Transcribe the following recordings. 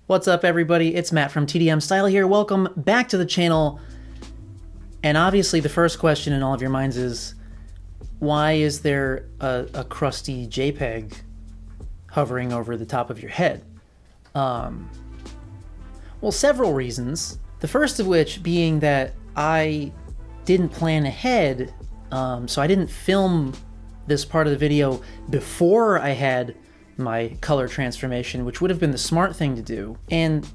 What's up, everybody? It's Matt from TDM Style here. Welcome back to the channel. And obviously the first question in all of your minds is, why is there a crusty JPEG hovering over the top of your head? Well, several reasons. The first of which being that I didn't plan ahead, so I didn't film this part of the video before I had my color transformation, which would have been the smart thing to do. And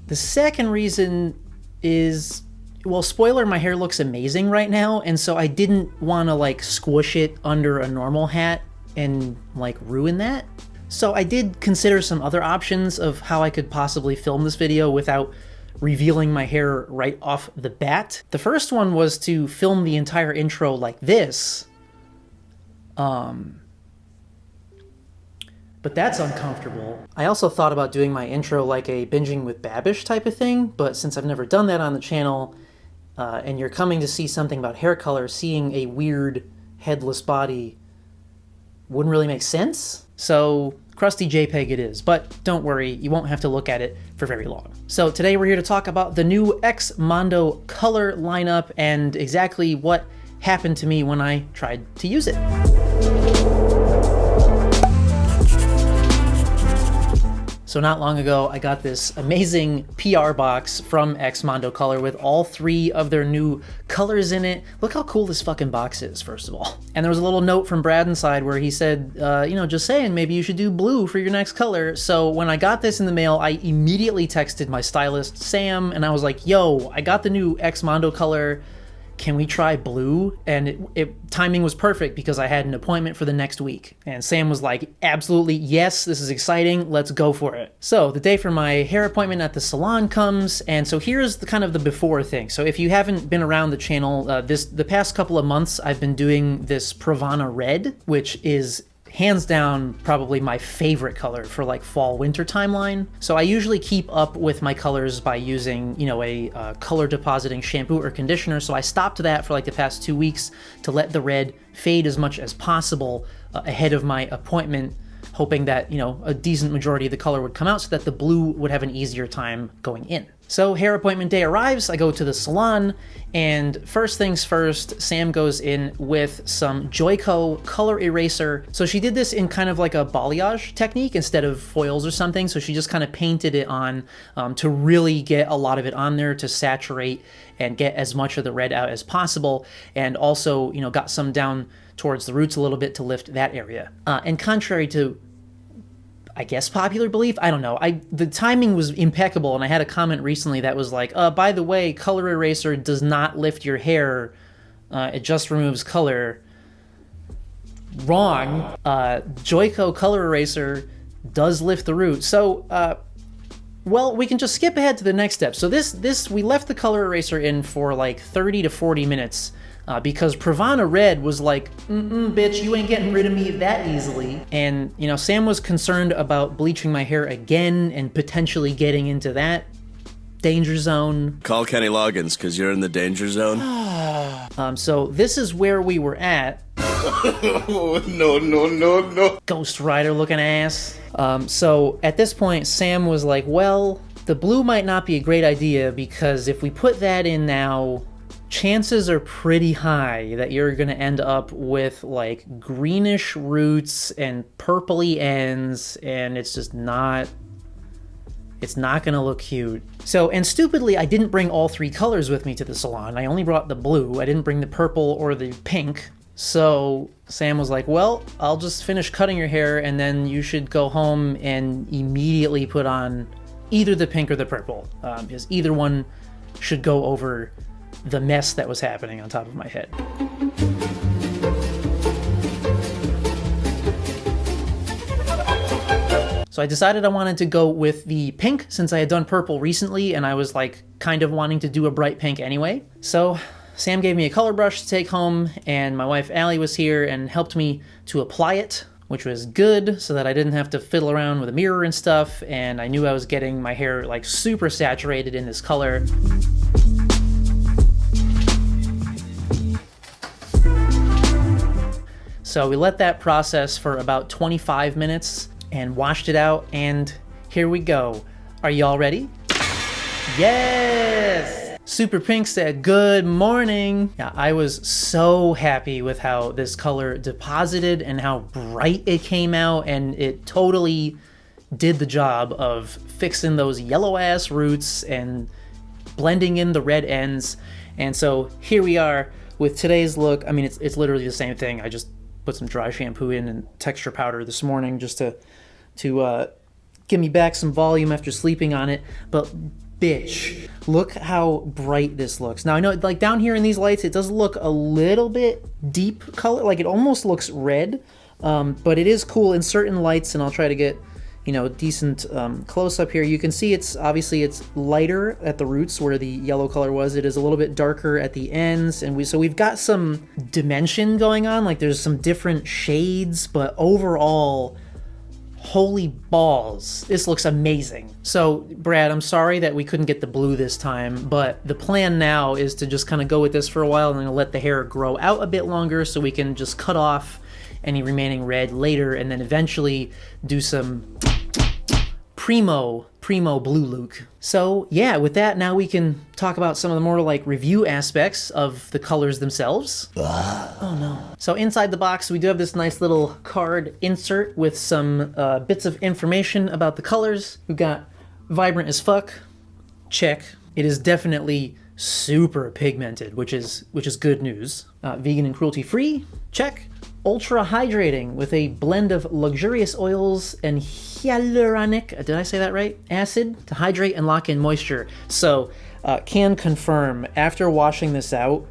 the second reason is, well, spoiler, my hair looks amazing right now, and so I didn't want to like squish it under a normal hat and like ruin that. So I did consider some other options of how I could possibly film this video without revealing my hair right off the bat. The first one was to film the entire intro like this. But that's uncomfortable. I also thought about doing my intro like a binging with Babish type of thing, but since I've never done that on the channel, and you're coming to see something about hair color, seeing a weird headless body wouldn't really make sense. So crusty JPEG it is, but don't worry, you won't have to look at it for very long. So today we're here to talk about the new XMONDO color lineup and exactly what happened to me when I tried to use it. So not long ago, I got this amazing PR box from XMONDO Color with all 3 of their new colors in it. Look how cool this fucking box is, first of all. And there was a little note from Brad inside where he said, you know, just saying, maybe you should do blue for your next color. So when I got this in the mail, I immediately texted my stylist, Sam, and I was like, yo, I got the new XMONDO Color. Can we try blue? And timing was perfect because I had an appointment for the next week. And Sam was like, absolutely, yes, this is exciting, let's go for it. So the day for my hair appointment at the salon comes, and so here's the kind of the before thing. So if you haven't been around the channel, the past couple of months, I've been doing this Pravana Red, which is hands down probably my favorite color for like fall winter timeline. So I usually keep up with my colors by using, you know, a color depositing shampoo or conditioner. So I stopped that for like the past 2 weeks to let the red fade as much as possible ahead of my appointment, hoping that, you know, a decent majority of the color would come out so that the blue would have an easier time going in. So hair appointment day arrives, I go to the salon, and first things first, Sam goes in with some Joico color eraser. So she did this in kind of like a balayage technique instead of foils or something. So she just kind of painted it on to really get a lot of it on there to saturate and get as much of the red out as possible. And also, you know, got some down towards the roots a little bit to lift that area. And contrary to, I guess, popular belief, I don't know. The timing was impeccable, and I had a comment recently that was like, by the way, color eraser does not lift your hair. It just removes color. Wrong. Joico color eraser does lift the root. So, well, we can just skip ahead to the next step. So we left the color eraser in for like 30 to 40 minutes. Because Pravana Red was like, bitch, you ain't getting rid of me that easily. And, you know, Sam was concerned about bleaching my hair again and potentially getting into that danger zone. Call Kenny Loggins, because you're in the danger zone. So this is where we were at. No. Ghost Rider looking ass. So at this point, Sam was like, well, the blue might not be a great idea because if we put that in now, chances are pretty high that you're gonna end up with like greenish roots and purpley ends, and it's just not, it's not gonna look cute. So, and stupidly, I didn't bring all 3 colors with me to the salon. I only brought the blue. I didn't bring the purple or the pink. So Sam was like, well, I'll just finish cutting your hair and then you should go home and immediately put on either the pink or the purple, because either one should go over the mess that was happening on top of my head. So I decided I wanted to go with the pink since I had done purple recently and I was like kind of wanting to do a bright pink anyway. So Sam gave me a color brush to take home, and my wife Allie was here and helped me to apply it, which was good so that I didn't have to fiddle around with a mirror and stuff, and I knew I was getting my hair like super saturated in this color. So we let that process for about 25 minutes and washed it out, and here we go. Are y'all ready? Yes! Super Pink said, good morning. Yeah, I was so happy with how this color deposited and how bright it came out, and it totally did the job of fixing those yellow ass roots and blending in the red ends. And so here we are with today's look. I mean, it's literally the same thing. I just put some dry shampoo in and texture powder this morning just to give me back some volume after sleeping on it. But bitch, look how bright this looks. Now I know, like, down here in these lights, it does look a little bit deep color, like it almost looks red, but it is cool in certain lights, and I'll try to get, you know, decent close up here. You can see it's lighter at the roots where the yellow color was. It is a little bit darker at the ends, and we've got some dimension going on, like there's some different shades, but overall, holy balls, this looks amazing. So Brad, I'm sorry that we couldn't get the blue this time, but the plan now is to just kind of go with this for a while and then let the hair grow out a bit longer so we can just cut off any remaining red later, and then eventually do some primo blue look. So yeah, with that, now we can talk about some of the more like review aspects of the colors themselves. Oh no. So inside the box, we do have this nice little card insert with some bits of information about the colors. We've got vibrant as fuck, check. It is definitely super pigmented, which is good news. Vegan and cruelty free, check. Ultra hydrating with a blend of luxurious oils and hyaluronic, did I say that right? Acid to hydrate and lock in moisture. So can confirm, after washing this out,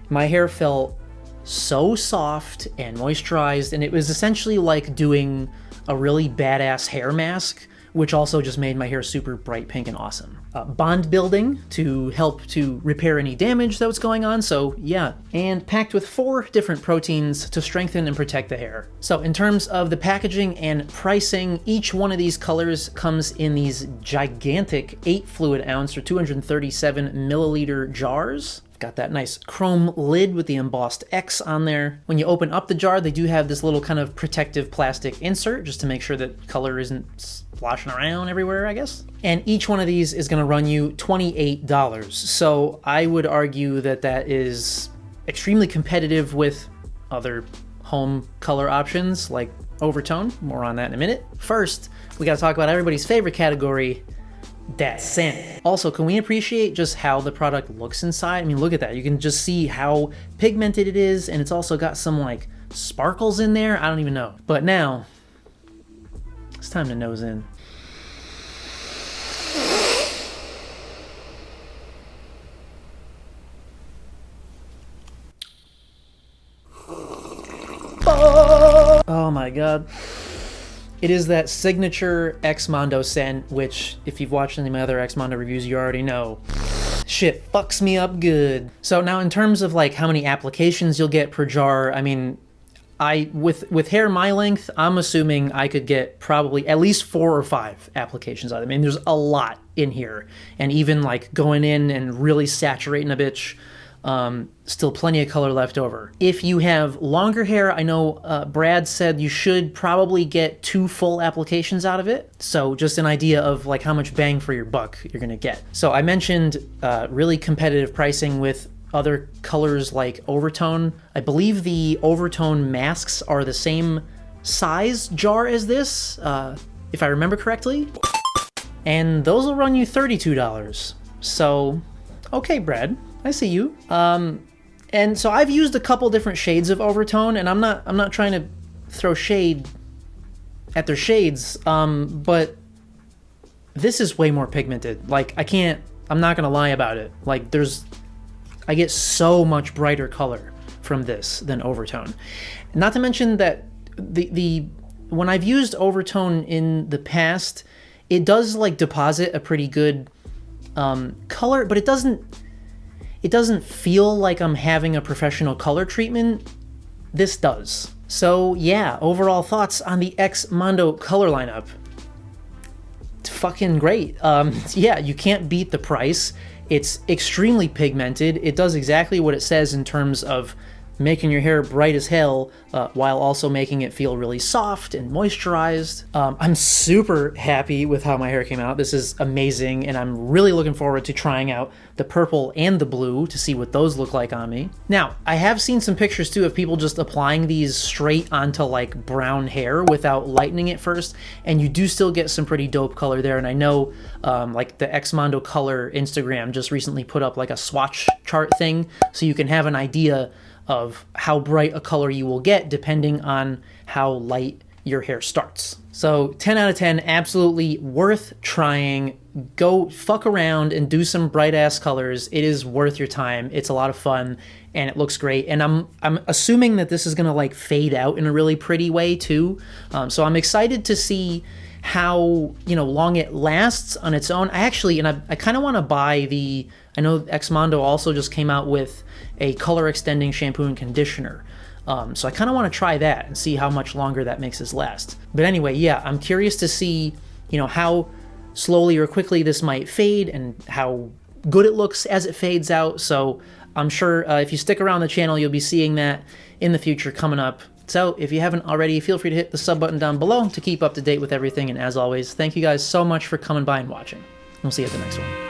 my hair felt so soft and moisturized, and it was essentially like doing a really badass hair mask, which also just made my hair super bright pink and awesome. Bond building to help to repair any damage that was going on, so yeah. And packed with 4 different proteins to strengthen and protect the hair. So in terms of the packaging and pricing, each one of these colors comes in these gigantic 8 fluid ounce or 237 milliliter jars. Got that nice chrome lid with the embossed X on there. When you open up the jar, they do have this little kind of protective plastic insert just to make sure that color isn't splashing around everywhere, I guess. And each one of these is gonna run you $28. So I would argue that that is extremely competitive with other home color options like overtone. More on that in a minute. First, we gotta talk about everybody's favorite category, that scent. Also, can we appreciate just how the product looks inside? I mean, look at that. You can just see how pigmented it is, and it's also got some like sparkles in there. I don't even know. But now, it's time to nose in. Oh my god. It is that signature XMONDO scent, which, if you've watched any of my other XMONDO reviews, you already know. Shit fucks me up good. So now in terms of like how many applications you'll get per jar, I mean, with hair my length, I'm assuming I could get probably at least 4 or 5 applications out of it. I mean, there's a lot in here. And even like going in and really saturating a bitch, still plenty of color left over. If you have longer hair, I know Brad said you should probably get 2 full applications out of it. So just an idea of like how much bang for your buck you're gonna get. So I mentioned really competitive pricing with other colors like overtone. I believe the overtone masks are the same size jar as this, if I remember correctly. And those will run you $32. So, okay, Brad. I see you. And so I've used a couple different shades of overtone, and I'm not trying to throw shade at their shades, but this is way more pigmented. Like, I'm not gonna lie about it. Like, I get so much brighter color from this than overtone. Not to mention that when I've used overtone in the past, it does like deposit a pretty good color, but it doesn't feel like I'm having a professional color treatment. This does. So yeah, overall thoughts on the XMONDO color lineup. It's fucking great. Yeah, you can't beat the price. It's extremely pigmented. It does exactly what it says in terms of making your hair bright as hell while also making it feel really soft and moisturized. I'm super happy with how my hair came out. This is amazing, and I'm really looking forward to trying out the purple and the blue to see what those look like on me. Now, I have seen some pictures too of people just applying these straight onto like brown hair without lightening it first, and you do still get some pretty dope color there. And I know like the XMONDO Color Instagram just recently put up like a swatch chart thing, so you can have an idea of how bright a color you will get depending on how light your hair starts. So 10 out of 10, absolutely worth trying. Go fuck around and do some bright ass colors. It is worth your time. It's a lot of fun and it looks great. And I'm assuming that this is gonna like fade out in a really pretty way too. So I'm excited to see how, you know, long it lasts on its own. I kind of want to buy I know XMONDO also just came out with a color extending shampoo and conditioner. So I kind of want to try that and see how much longer that makes this last. But anyway, yeah, I'm curious to see, you know, how slowly or quickly this might fade and how good it looks as it fades out. So I'm sure if you stick around the channel, you'll be seeing that in the future coming up. So if you haven't already, feel free to hit the sub button down below to keep up to date with everything. And as always, thank you guys so much for coming by and watching. We'll see you at the next one.